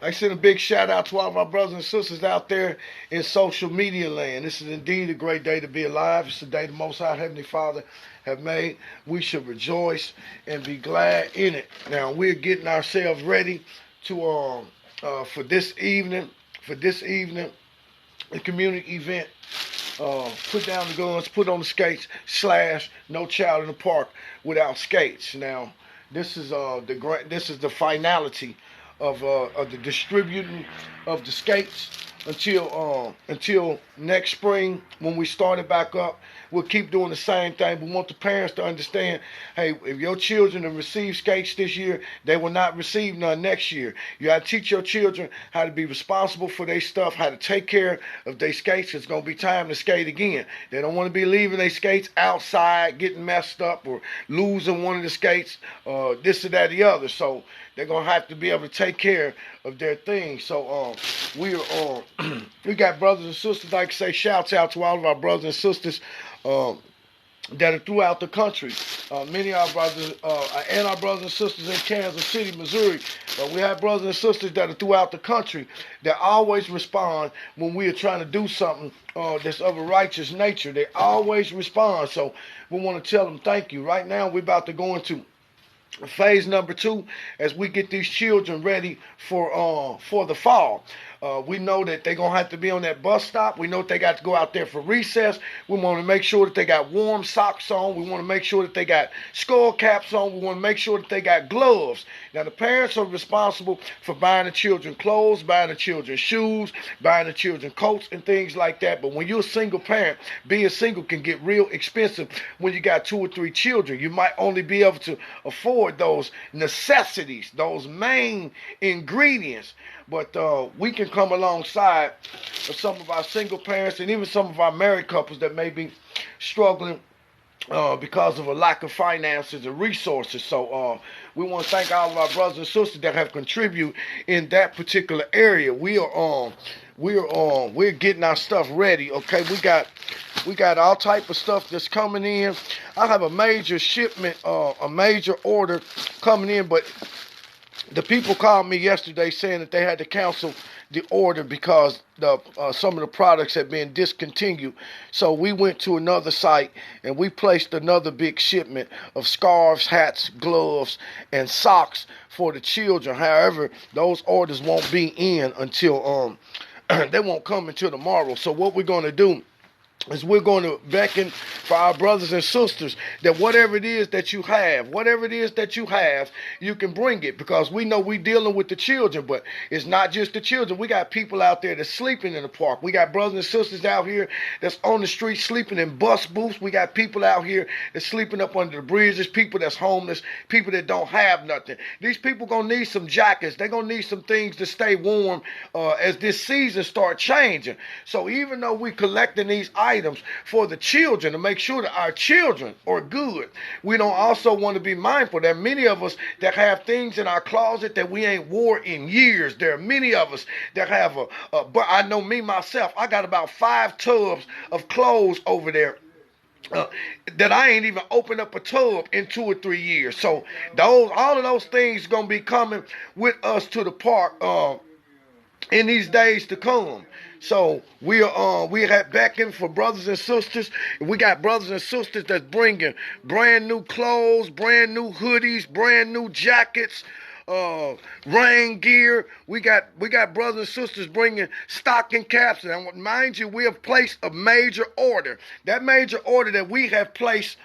I send a big shout out to all of our brothers and sisters out there in social media land. This is indeed a great day to be alive. It's the day the Most High Heavenly Father have made. We should rejoice and be glad in it. Now we're getting ourselves ready to for this evening. The community event. Put down the guns, put on the skates, / no child in the park without skates. Now, this is the finality of the distributing of the skates until next spring when we start it back up. We'll keep doing the same thing. We want the parents to understand, hey, if your children have received skates this year, they will not receive none next year. You got to teach your children how to be responsible for their stuff, how to take care of their skates. It's going to be time to skate again. They don't want to be leaving their skates outside, getting messed up or losing one of the skates, this or that or the other. So they're going to have to be able to take care of their things. So we got brothers and sisters, like I say, shouts out to all of our brothers and sisters that are throughout the country. Many of our brothers and our brothers and sisters in Kansas City, Missouri. We have brothers and sisters that are throughout the country that always respond when we are trying to do something that's of a righteous nature. They always respond. So we want to tell them thank you. Right now we're about to go into phase number 2 as we get these children ready for the fall. We know that they're going to have to be on that bus stop. We know that they got to go out there for recess. We want to make sure that they got warm socks on. We want to make sure that they got skull caps on. We want to make sure that they got gloves. Now, the parents are responsible for buying the children clothes, buying the children shoes, buying the children coats and things like that. But when you're a single parent, being single can get real expensive when you got 2 or 3 children. You might only be able to afford those necessities, those main ingredients. But we can come alongside of some of our single parents and even some of our married couples that may be struggling because of a lack of finances and resources. So we want to thank all of our brothers and sisters that have contributed in that particular area. We're getting our stuff ready. Okay, we got all type of stuff that's coming in. I have a major shipment, a major order coming in, but the people called me yesterday saying that they had to cancel the order because some of the products had been discontinued. So we went to another site and we placed another big shipment of scarves, hats, gloves, and socks for the children. However, those orders won't be in until they won't come until tomorrow. So what we're going to do is we're going to beckon for our brothers and sisters that whatever it is that you have, you can bring it, because we know we're dealing with the children, but it's not just the children. We got people out there that's sleeping in the park. We got brothers and sisters out here that's on the street sleeping in bus booths. We got people out here that's sleeping up under the bridges, people that's homeless, people that don't have nothing. These people going to need some jackets. They're going to need some things to stay warm as this season start changing. So even though we're collecting these items for the children to make sure that our children are good, we don't also want to be mindful that many of us that have things in our closet that we ain't wore in years. There are many of us that have but I know me myself, I got about 5 tubs of clothes over there that I ain't even opened up a tub in 2 or 3 years. So all of those things gonna be coming with us to the park in these days to come. So we have backing for brothers and sisters. We got brothers and sisters that's bringing brand new clothes, brand new hoodies, brand new jackets, rain gear. We got brothers and sisters bringing stocking caps. And mind you, we have placed a major order. That major order that we have placed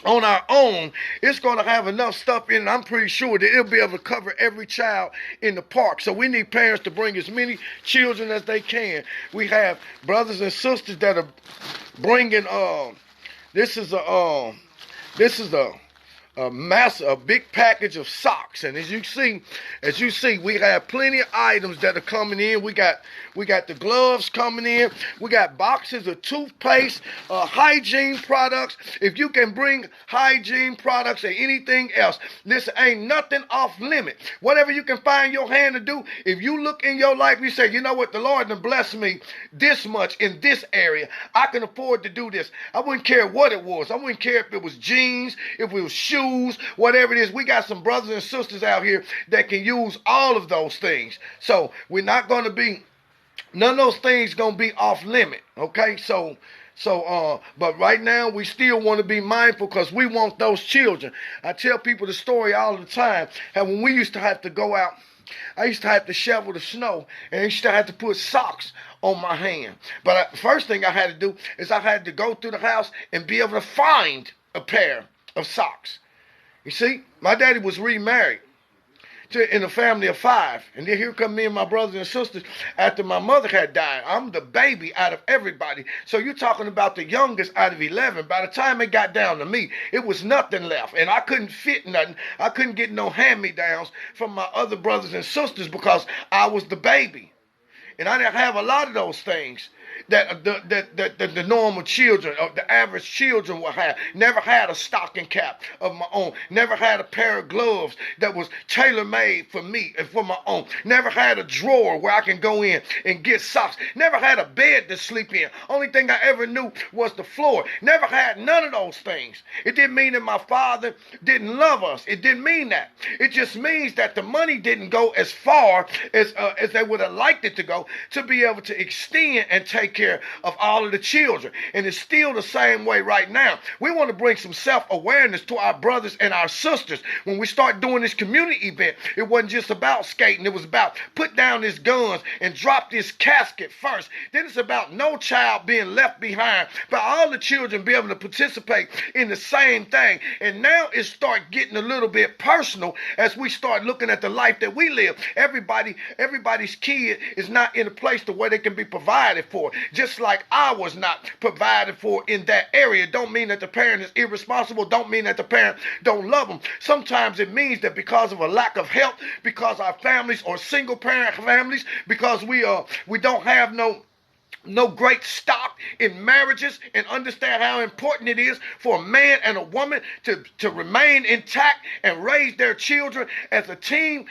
on our own, it's going to have enough stuff in it. I'm pretty sure that it'll be able to cover every child in the park. So we need parents to bring as many children as they can. We have brothers and sisters that are bringing. This is a big package of socks, and as you see, we have plenty of items that are coming in. We got the gloves coming in. We got boxes of toothpaste, hygiene products. If you can bring hygiene products or anything else, this ain't nothing off limit. Whatever you can find your hand to do, if you look in your life, you say, you know what, the Lord done blessed me this much in this area. I can afford to do this. I wouldn't care what it was. I wouldn't care if it was jeans, if it was shoes, shoes, whatever it is. We got some brothers and sisters out here that can use all of those things. So we're not going to be, none of those things going to be off limit. Okay, but right now we still want to be mindful because we want those children. I tell people the story all the time. How when we used to have to go out, I used to have to shovel the snow, and I used to have to put socks on my hand. But the first thing I had to do is I had to go through the house and be able to find a pair of socks. You see, my daddy was remarried in a family of 5. And then here come me and my brothers and sisters after my mother had died. I'm the baby out of everybody. So you're talking about the youngest out of 11. By the time it got down to me, it was nothing left. And I couldn't fit nothing. I couldn't get no hand-me-downs from my other brothers and sisters because I was the baby. And I didn't have a lot of those things that the normal children, or the average children will have. Never had a stocking cap of my own. Never had a pair of gloves that was tailor-made for me and for my own. Never had a drawer where I can go in and get socks. Never had a bed to sleep in. Only thing I ever knew was the floor. Never had none of those things. It didn't mean that my father didn't love us. It didn't mean that. It just means that the money didn't go as far as they would have liked it to go to be able to extend and take care of all of the children. And it's still the same way right now. We want to bring some self-awareness to our brothers and our sisters. When we start doing this community event, it wasn't just about skating. It was about put down these guns and drop this casket first. Then it's about no child being left behind, but all the children be able to participate in the same thing. And now it start getting a little bit personal as we start looking at the life that we live. Everybody's kid is not in a place to where they can be provided for. Just like I was not provided for in that area. Don't mean that the parent is irresponsible. Don't mean that the parent don't love them. Sometimes it means that because of a lack of help, because our families are single parent families, because we don't have no great stock in marriages, and understand how important it is for a man and a woman to remain intact and raise their children as a team.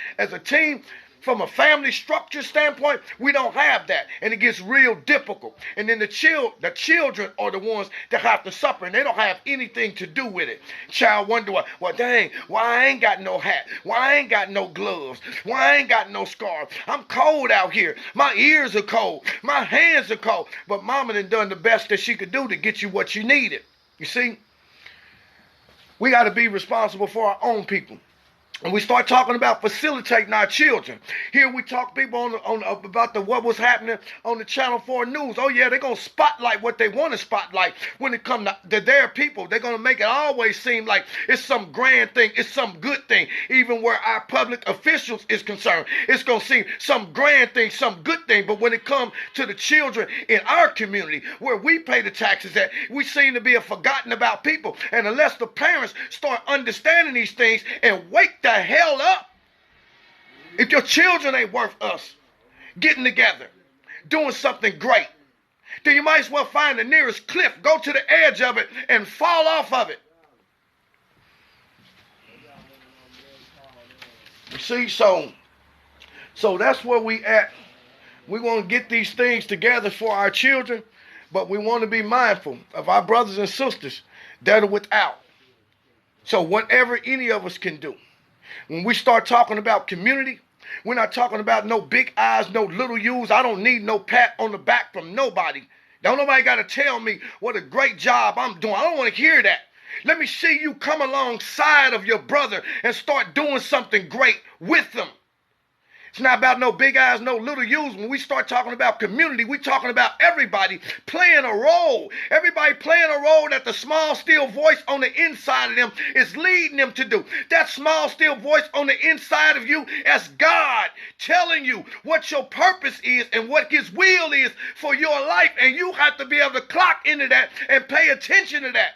From a family structure standpoint, we don't have that, and it gets real difficult. And then the children are the ones that have to suffer, and they don't have anything to do with it. Child wonder, well, dang, why I ain't got no hat? Why I ain't got no gloves? Why I ain't got no scarf? I'm cold out here. My ears are cold. My hands are cold. But mama done the best that she could do to get you what you needed. You see, we got to be responsible for our own people. And we start talking about facilitating our children. Here we talk people about what was happening on the Channel 4 News. Oh yeah, they're going to spotlight what they want to spotlight when it comes to their people. They're going to make it always seem like it's some grand thing. It's some good thing. Even where our public officials is concerned, it's going to seem some grand thing, some good thing. But when it comes to the children in our community, where we pay the taxes at, we seem to be a forgotten about people. And unless the parents start understanding these things and wake the hell up, if your children ain't worth us getting together, doing something great, then you might as well find the nearest cliff, go to the edge of it, and fall off of it. You see, so that's where we at. We want to get these things together for our children, but we want to be mindful of our brothers and sisters that are without. So whatever any of us can do, when we start talking about community, we're not talking about no big eyes, no little U's. I don't need no pat on the back from nobody. Don't nobody got to tell me what a great job I'm doing. I don't want to hear that. Let me see you come alongside of your brother and start doing something great with them. It's not about no big eyes, no little U's. When we start talking about community, we're talking about everybody playing a role. Everybody playing a role that the small, still voice on the inside of them is leading them to do. That small, still voice on the inside of you is God telling you what your purpose is and what His will is for your life. And you have to be able to clock into that and pay attention to that.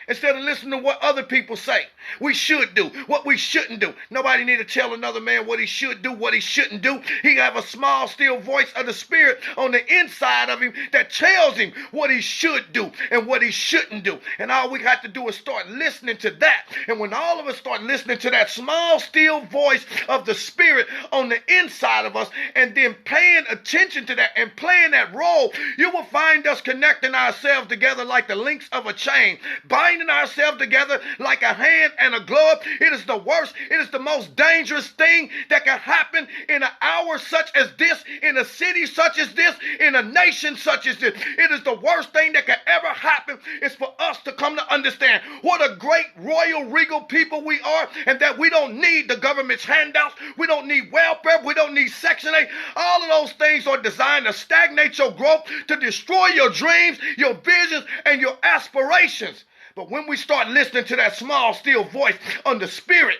Instead of listening to what other people say, we should do, what we shouldn't do. Nobody need to tell another man what he should do, what he shouldn't do. He have a small, still voice of the Spirit on the inside of him that tells him what he should do and what he shouldn't do. And all we have to do is start listening to that. And when all of us start listening to that small, still voice of the Spirit on the inside of us, and then paying attention to that and playing that role, you will find us connecting ourselves together like the links of a chain, binding binding ourselves together like a hand and a glove. It is the worst. It is the most dangerous thing that can happen in an hour such as this, in a city such as this, in a nation such as this. It is the worst thing that can ever happen is for us to come to understand what a great royal regal people we are, and that we don't need the government's handouts. We don't need welfare. We don't need Section 8. All of those things are designed to stagnate your growth, to destroy your dreams, your visions, and your aspirations. But when we start listening to that small, still voice on the Spirit,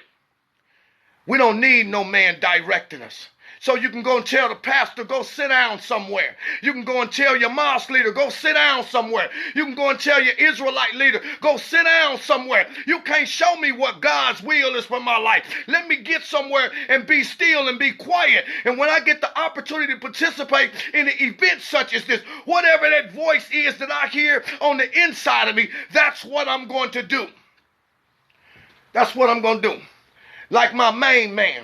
we don't need no man directing us. So you can go and tell the pastor, go sit down somewhere. You can go and tell your mosque leader, go sit down somewhere. You can go and tell your Israelite leader, go sit down somewhere. You can't show me what God's will is for my life. Let me get somewhere and be still and be quiet. And when I get the opportunity to participate in an event such as this, whatever that voice is that I hear on the inside of me, that's what I'm going to do. That's what I'm going to do. Like my main man,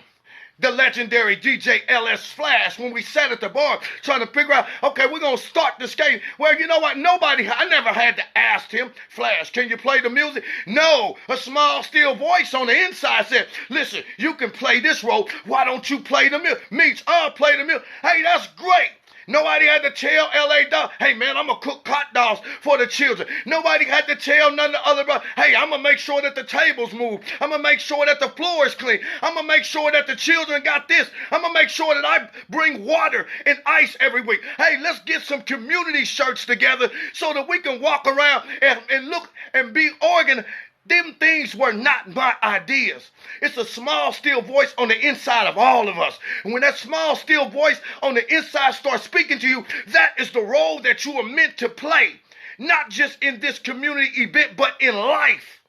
the legendary DJ LS Flash, when we sat at the bar trying to figure out, okay, we're going to start this game. Well, you know what? I never had to ask him, Flash, can you play the music? No, a small, still voice on the inside said, listen, you can play this role. Why don't you play the music? Meets, I'll play the music. Hey, that's great. Nobody had to tell L.A. Dog, hey, man, I'm going to cook hot dogs for the children. Nobody had to tell none of the other brothers, hey, I'm going to make sure that the tables move. I'm going to make sure that the floor is clean. I'm going to make sure that the children got this. I'm going to make sure that I bring water and ice every week. Hey, let's get some community shirts together so that we can walk around and look and be organized. Them things were not my ideas. It's a small, still voice on the inside of all of us. And when that small, still voice on the inside starts speaking to you, that is the role that you are meant to play. Not just in this community event, but in life.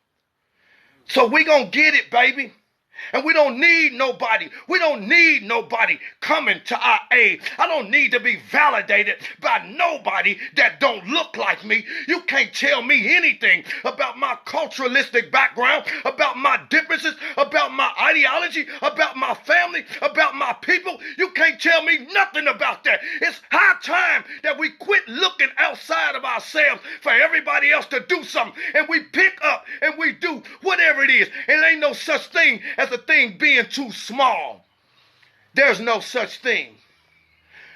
So we gonna get it, baby. And we don't need nobody. We don't need nobody coming to our aid. I don't need to be validated by nobody that don't look like me. You can't tell me anything about my culturalistic background, about my differences, about my ideology, about my family, about my people. You can't tell me nothing about that. It's high time that we quit looking outside of ourselves for everybody else to do something. And we pick up and we do whatever it is. And there ain't no such thing as a thing being too small. There's no such thing.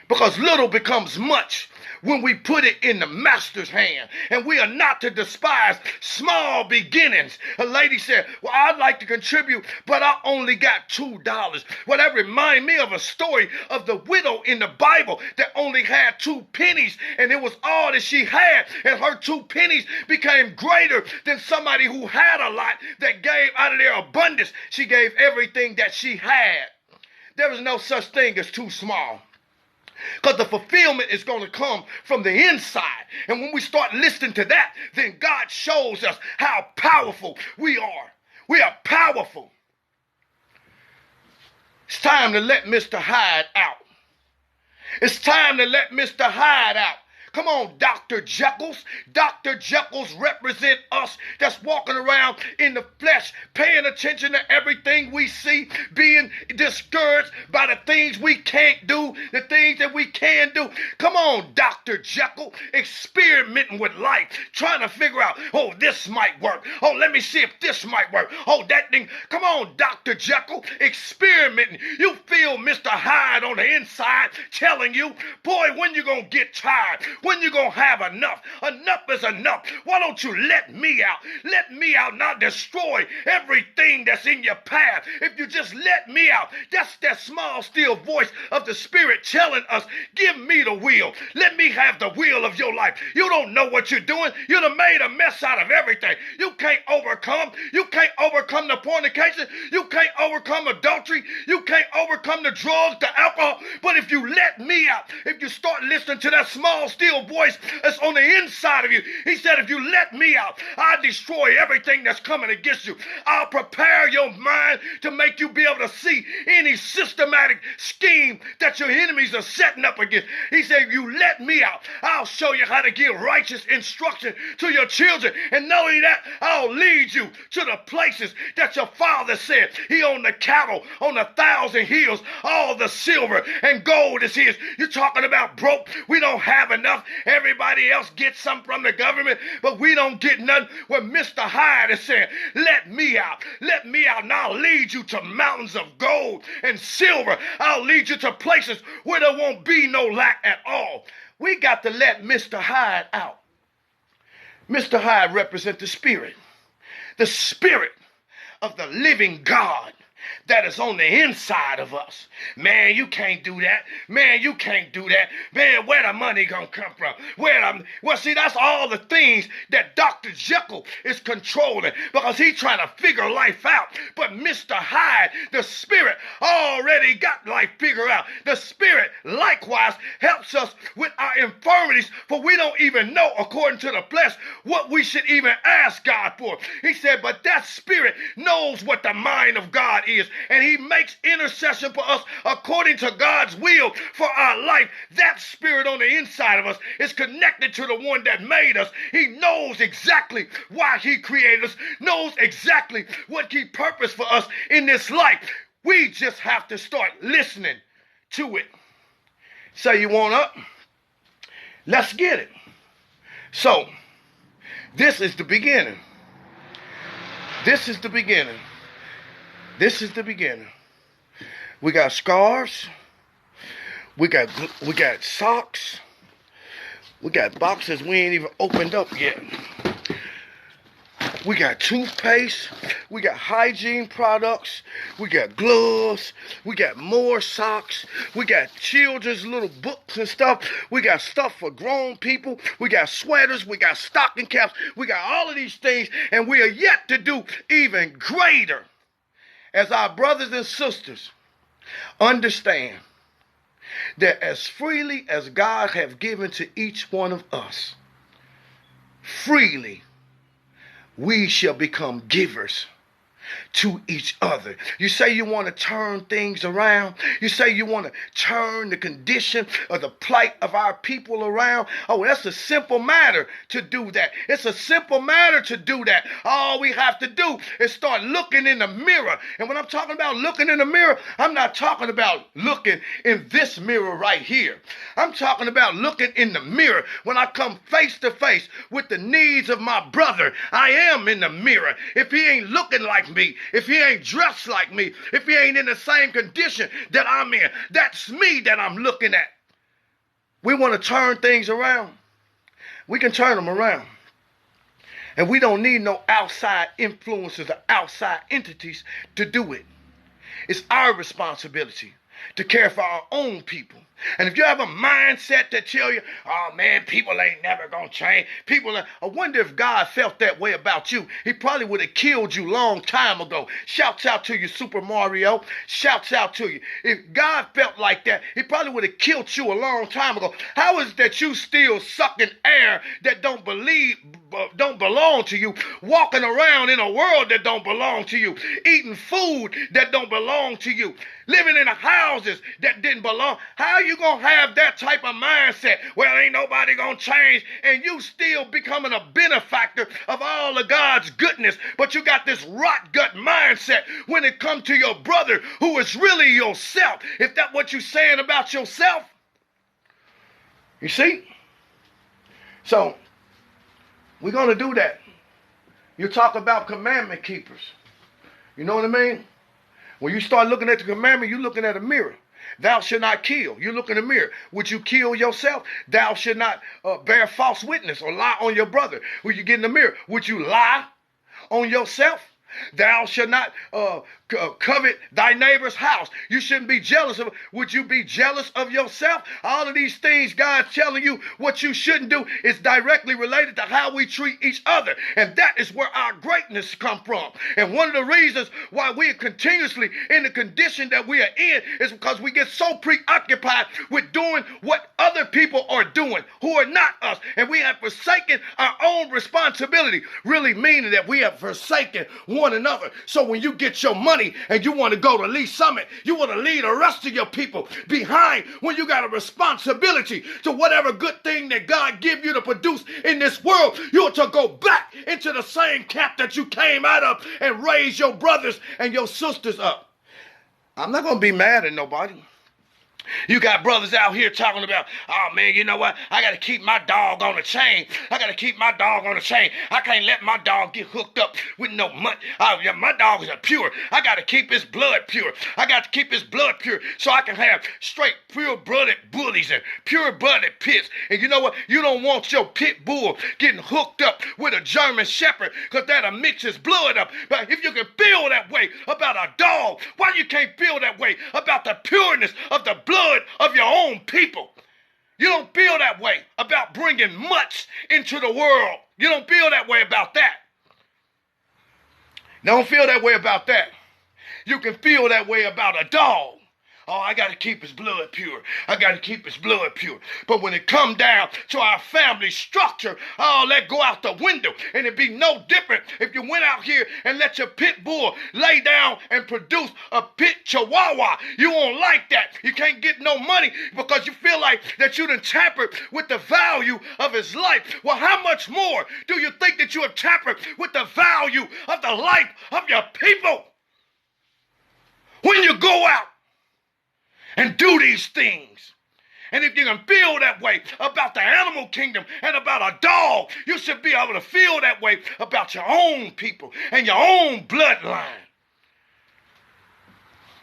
Because little becomes much when we put it in the master's hand. And we are not to despise small beginnings. A lady said, well, I'd like to contribute, but I only got $2. Well, that reminds me of a story of the widow in the Bible that only had 2 pennies, and it was all that she had. And her 2 pennies became greater than somebody who had a lot that gave out of their abundance. She gave everything that she had. There is no such thing as too small. Because the fulfillment is going to come from the inside. And when we start listening to that, then God shows us how powerful we are. We are powerful. It's time to let Mr. Hyde out. It's time to let Mr. Hyde out. Come on, Dr. Jeckles. Dr. Jeckles represent us that's walking around in the flesh, paying attention to everything we see, being discouraged by the things we can't do, the things that we can do. Come on, Dr. Jekyll, experimenting with life, trying to figure out, oh, this might work. Oh, let me see if this might work. Oh, that thing. Come on, Dr. Jekyll, experimenting. You feel Mr. Hyde on the inside telling you, boy, when you gonna get tired? When you gonna have enough? Enough is enough. Why don't you let me out? Let me out, not destroy everything that's in your path. If you just let me out, that's that small, still voice of the Spirit telling us, give me the wheel. Let me have the wheel of your life. You don't know what you're doing. You done made a mess out of everything. You can't overcome. You can't overcome the fornication. You can't overcome adultery. You can't overcome the drugs, the alcohol. But if you let me out, if you start listening to that small, still voice that's on the inside of you, he said, if you let me out, I'll destroy everything that's coming against you. I'll prepare your mind to make you be able to see any systematic scheme that your enemies are setting up against. He said, if you let me out, I'll show you how to give righteous instruction to your children. And not only that, I'll lead you to the places that your father said. He owned the cattle on 1,000 hills. All the silver and gold is his. You're talking about broke. We don't have enough. stuff. Everybody else gets something from the government, but we don't get nothing. Well, Mr. Hyde is saying, let me out. Let me out, and I'll lead you to mountains of gold and silver. I'll lead you to places where there won't be no lack at all. We got to let Mr. Hyde out. Mr. Hyde represents the spirit of the living God that is on the inside of us. Man, you can't do that. Man, you can't do that. Man, where the money gonna come from? Well, see, that's all the things that Dr. Jekyll is controlling because he's trying to figure life out. But Mr. Hyde, the spirit, already got life figured out. The spirit likewise helps us with our infirmities, for we don't even know, according to the flesh, what we should even ask God for. He said, but that spirit knows what the mind of God is, and he makes intercession for us according to God's will for our life. That spirit on the inside of us is connected to the one that made us. He knows exactly why he created us, knows exactly what he purposed for us in this life. We just have to start listening to it. Say you want up? Let's get it. So, this is the beginning. This is the beginning. This is the beginning. We got scarves. We got socks. We got boxes we ain't even opened up yet. We got toothpaste. We got hygiene products. We got gloves. We got more socks. We got children's little books and stuff. We got stuff for grown people. We got sweaters. We got stocking caps. We got all of these things, and we are yet to do even greater. As our brothers and sisters understand that as freely as God have given to each one of us, freely we shall become givers to each other. You say you want to turn things around. You say you want to turn the condition or the plight of our people around. Oh, that's a simple matter to do that. It's a simple matter to do that. All we have to do is start looking in the mirror. And when I'm talking about looking in the mirror, I'm not talking about looking in this mirror right here. I'm talking about looking in the mirror when I come face to face with the needs of my brother. I am in the mirror. If he ain't looking like me, if he ain't dressed like me, if he ain't in the same condition that I'm in, that's me that I'm looking at. We want to turn things around. We can turn them around. And we don't need no outside influences or outside entities to do it. It's our responsibility to care for our own people. And if you have a mindset that tell you, oh man, people ain't never gonna change. I wonder if God felt that way about you. He probably would have killed you long time ago. Shouts out to you, Super Mario. Shouts out to you. If God felt like that, he probably would have killed you a long time ago. How is it that you still sucking air that don't belong to you, walking around in a world that don't belong to you, eating food that don't belong to you, living in houses that didn't belong? How you gonna have that type of mindset? Well, ain't nobody gonna change, and you still becoming a benefactor of all of God's goodness, but you got this rot gut mindset when it comes to your brother who is really yourself. If that's what you're saying about yourself, you see? So we're gonna do that. You talk about commandment keepers. You know what I mean? When you start looking at the commandment, you're looking at a mirror. Thou shalt not kill. You look in the mirror. Would you kill yourself? Thou shalt not bear false witness or lie on your brother. When you get in the mirror, would you lie on yourself? Thou shalt not covet thy neighbor's house. You shouldn't be jealous of it. Would you be jealous of yourself? All of these things God's telling you what you shouldn't do is directly related to how we treat each other. And that is where our greatness come from. And one of the reasons why we are continuously in the condition that we are in is because we get so preoccupied with doing what other people are doing who are not us. And we have forsaken our own responsibility, really meaning that we have forsaken one another. So when you get your money and you want to go to Lee Summit, you want to leave the rest of your people behind when you got a responsibility to whatever good thing that God give you to produce in this world. You ought to go back into the same camp that you came out of and raise your brothers and your sisters up. I'm not going to be mad at nobody. You got brothers out here talking about, oh man, you know what? I got to keep my dog on the chain. I got to keep my dog on the chain. I can't let my dog get hooked up with no money. Yeah, my dog is pure. I got to keep his blood pure. I got to keep his blood pure so I can have straight pure-blooded bullies and pure-blooded pits. And you know what? You don't want your pit bull getting hooked up with a German shepherd because that'll mix his blood up. But if you can feel that way about a dog, why you can't feel that way about the pureness of the blood of your own people? You don't feel that way about bringing mutts into the world. You don't feel that way about that. Don't feel that way about that. You can feel that way about a dog. Oh, I got to keep his blood pure. I got to keep his blood pure. But when it come down to our family structure, oh, let go out the window. And it'd be no different if you went out here and let your pit bull lay down and produce a pit chihuahua. You won't like that. You can't get no money because you feel like that you done tampered with the value of his life. Well, how much more do you think that you have tampered with the value of the life of your people? When you go out and do these things. And if you can feel that way about the animal kingdom and about a dog, you should be able to feel that way about your own people and your own bloodline.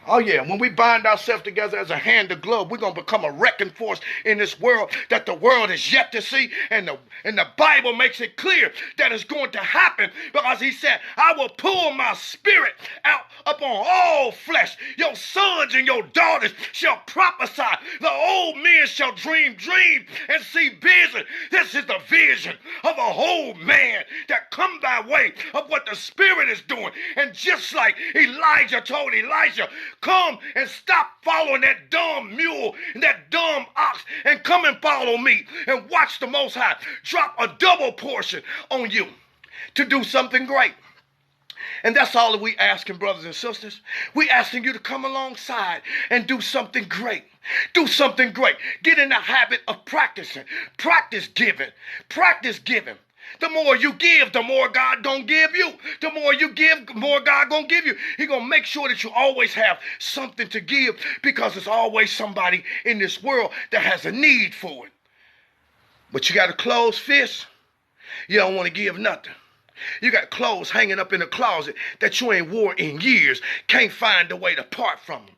Oh yeah, when we bind ourselves together as a hand to glove, we're going to become a wrecking force in this world that the world is yet to see. And the Bible makes it clear that it's going to happen because he said, I will pour my spirit out upon all flesh. Your sons and your daughters shall prophesy. The old men shall dream dreams and see vision. This is the vision of a whole man that come by way of what the Spirit is doing. And just like Elijah told Elisha, come and stop following that dumb mule and that dumb ox and come and follow me and watch the Most High drop a double portion on you to do something great. And that's all that we asking, brothers and sisters. We asking you to come alongside and do something great. Do something great. Get in the habit of practicing. Practice giving. Practice giving. The more you give, the more God gonna give you. The more you give, the more God gonna give you. He gonna make sure that you always have something to give because there's always somebody in this world that has a need for it. But you got a closed fist, you don't want to give nothing. You got clothes hanging up in the closet that you ain't wore in years, can't find a way to part from them.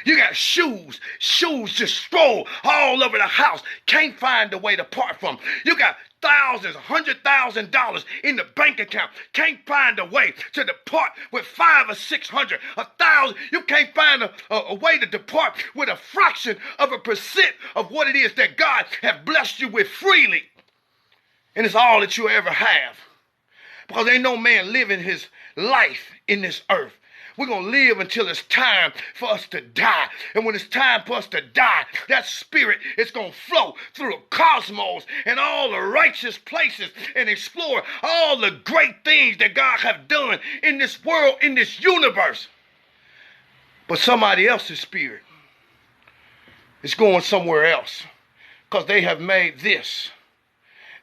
You got shoes just stroll all over the house, can't find a way to part from them. You got thousands, $100,000 in the bank account, can't find a way to depart with 500 or 600, 1,000. You can't find a way to depart with a fraction of a percent of what it is that God has blessed you with freely. And it's all that you ever have. Because ain't no man living his life in this earth. We're going to live until it's time for us to die. And when it's time for us to die, that spirit is going to flow through the cosmos and all the righteous places and explore all the great things that God has done in this world, in this universe. But somebody else's spirit is going somewhere else because they have made this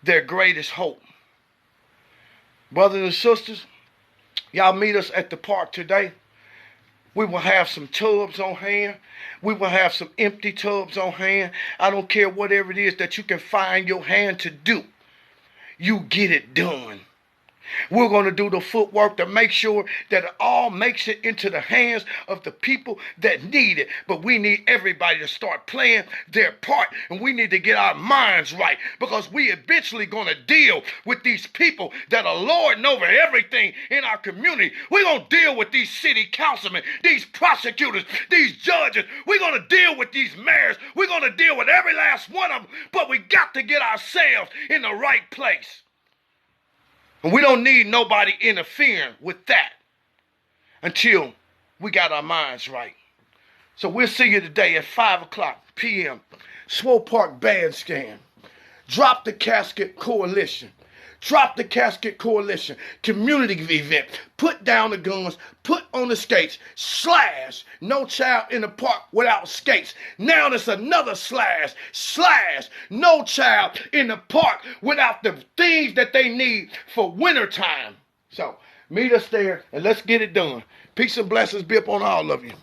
their greatest hope. Brothers and sisters, y'all meet us at the park today. We will have some tubs on hand. We will have some empty tubs on hand. I don't care whatever it is that you can find your hand to do. You get it done. We're going to do the footwork to make sure that it all makes it into the hands of the people that need it. But we need everybody to start playing their part. And we need to get our minds right because we eventually going to deal with these people that are lording over everything in our community. We're going to deal with these city councilmen, these prosecutors, these judges. We're going to deal with these mayors. We're going to deal with every last one of them. But we got to get ourselves in the right place. And we don't need nobody interfering with that until we got our minds right. So we'll see you today at 5 o'clock p.m. Swole Park Bandstand. Drop the Casket Coalition. Drop the Casket Coalition. Community event. Put down the guns. Put on the skates. Slash. No child in the park without skates. Now there's another slash. Slash. No child in the park without the things that they need for wintertime. So meet us there and let's get it done. Peace and blessings be upon all of you.